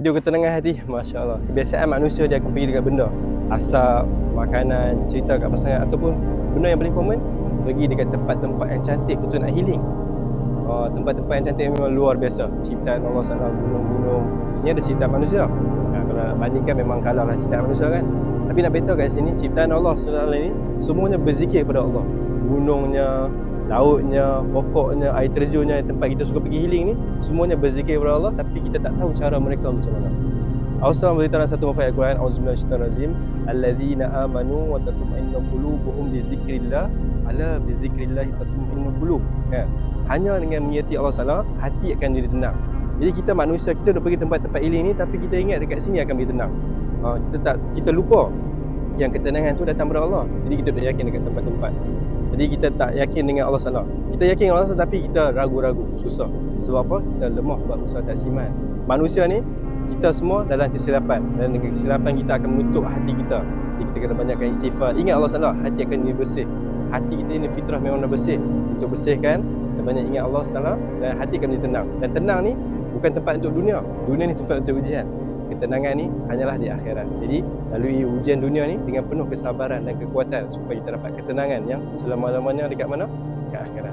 Video ketenangan hati, Masya Allah. Kebiasaan manusia dia akan pergi dekat benda, asap, makanan, cerita kat pasangan, ataupun benda yang paling common, pergi dekat tempat-tempat yang cantik untuk nak healing. Tempat-tempat yang cantik memang luar biasa. Ciptaan Allah SWT, gunung-gunung, ni ada ciptaan manusia. Kalau nak bandingkan memang kalah lah ciptaan manusia kan. Tapi nak beritahu kat sini, ciptaan Allah SWT ni semuanya berzikir kepada Allah. Gunungnya, lautnya, pokoknya, air terjunnya, tempat kita suka pergi healing ni, semuanya berzikir kepada Allah, tapi kita tak tahu cara mereka macam mana. Allah SWT beritahu dalam satu ayat Al-Quran, Auzubillahiminasyaitanirrajim, alladzina amanu wa tatma'innu qulubuhum bizikrillah, ala bizikrillah tatma'innul qulub. Hanya dengan mengingati Allah SWT, hati akan jadi tenang. Jadi kita manusia, kita dah pergi tempat-tempat healing ni, tapi kita ingat dekat sini akan menjadi tenang. Kita lupa yang ketenangan tu datang daripada Allah. Jadi kita dah yakin dekat tempat-tempat. Jadi kita tak yakin dengan Allah SWT. Kita yakin dengan Allah SWT, tapi kita ragu-ragu, susah. Sebab apa? Kita lemah buat usaha taksiman. Manusia ni, kita semua dalam kesilapan. Dan dengan kesilapan kita akan menutup hati kita. Jadi kita kena banyakkan istighfar. Ingat Allah SWT, hati akan jadi bersih. Hati kita ni fitrah memang dah bersih. Untuk bersihkan, dan banyak ingat Allah SWT, dan hati akan jadi tenang. Dan tenang ni bukan tempat untuk dunia. Dunia ni tempat untuk ujian. Ketenangan ni hanyalah di akhirat. Jadi lalui ujian dunia ni dengan penuh kesabaran dan kekuatan supaya kita dapat ketenangan yang selama-lamanya dekat mana? Dekat akhirat.